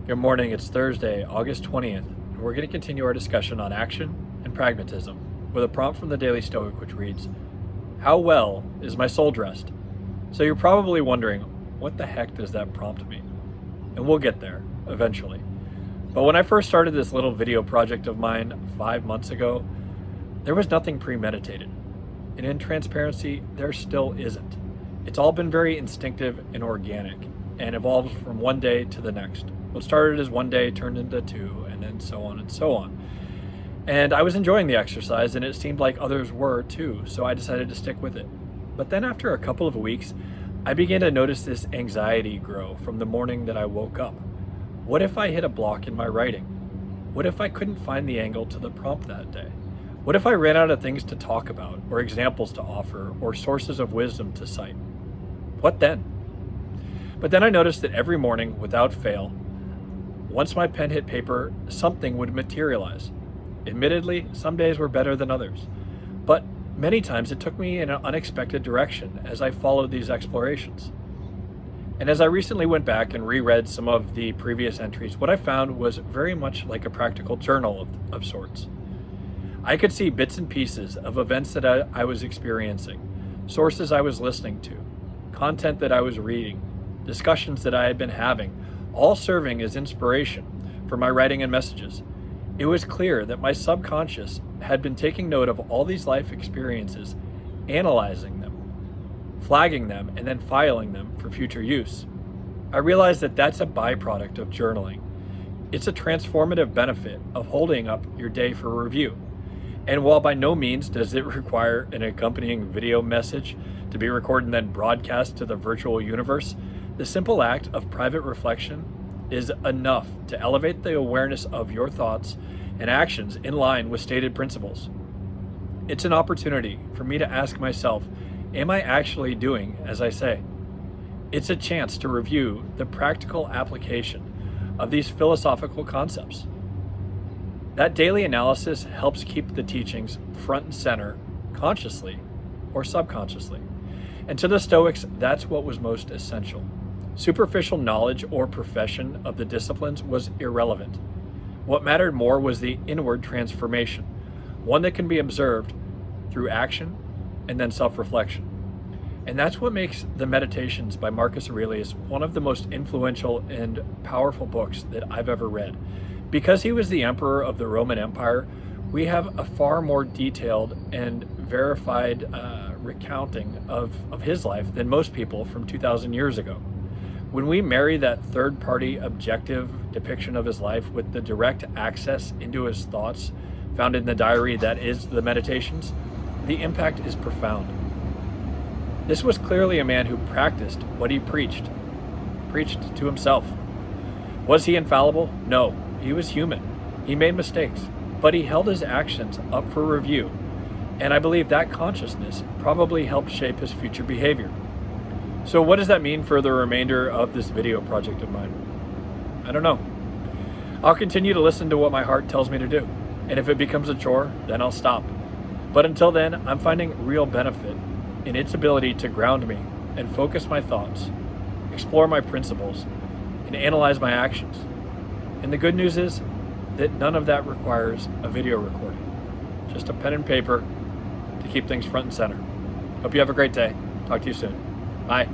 Good morning, it's Thursday, August 20th, and we're going to continue our discussion on action and pragmatism with a prompt from the Daily Stoic which reads, "How well is my soul dressed?" So you're probably wondering, what the heck does that prompt mean? And we'll get there, eventually. But when I first started this little video project of mine 5 months ago, there was nothing premeditated. And in transparency, there still isn't. It's all been very instinctive and organic, and evolves from one day to the next. What started as one day turned into two, and then so on and so on. And I was enjoying the exercise, and it seemed like others were too, so I decided to stick with it. But then after a couple of weeks, I began to notice this anxiety grow from the morning that I woke up. What if I hit a block in my writing? What if I couldn't find the angle to the prompt that day? What if I ran out of things to talk about, or examples to offer, or sources of wisdom to cite? What then? But then I noticed that every morning, without fail, once my pen hit paper, something would materialize. Admittedly, some days were better than others, but many times it took me in an unexpected direction as I followed these explorations. And as I recently went back and reread some of the previous entries, what I found was very much like a practical journal of sorts. I could see bits and pieces of events that I was experiencing, sources I was listening to, content that I was reading, discussions that I had been having, all serving as inspiration for my writing and messages. It was clear that my subconscious had been taking note of all these life experiences, analyzing them, flagging them, and then filing them for future use. I realized that that's a byproduct of journaling. It's a transformative benefit of holding up your day for review. And while by no means does it require an accompanying video message to be recorded and then broadcast to the virtual universe, the simple act of private reflection is enough to elevate the awareness of your thoughts and actions in line with stated principles. It's an opportunity for me to ask myself, am I actually doing as I say? It's a chance to review the practical application of these philosophical concepts. That daily analysis helps keep the teachings front and center, consciously or subconsciously. And to the Stoics, that's what was most essential. Superficial knowledge or profession of the disciplines was irrelevant. What mattered more was the inward transformation, one that can be observed through action and then self-reflection. And that's what makes the Meditations by Marcus Aurelius one of the most influential and powerful books that I've ever read. Because he was the emperor of the Roman Empire, we have a far more detailed and verified recounting of his life than most people from 2,000 years ago. When we marry that third-party objective depiction of his life with the direct access into his thoughts found in the diary that is the Meditations, the impact is profound. This was clearly a man who practiced what he preached to himself. Was he infallible? No, he was human. He made mistakes, but he held his actions up for review, and I believe that consciousness probably helped shape his future behavior. So what does that mean for the remainder of this video project of mine? I don't know. I'll continue to listen to what my heart tells me to do, and if it becomes a chore, then I'll stop. But until then, I'm finding real benefit in its ability to ground me and focus my thoughts, explore my principles, and analyze my actions. And the good news is that none of that requires a video recording, just a pen and paper to keep things front and center. Hope you have a great day. Talk to you soon. Bye.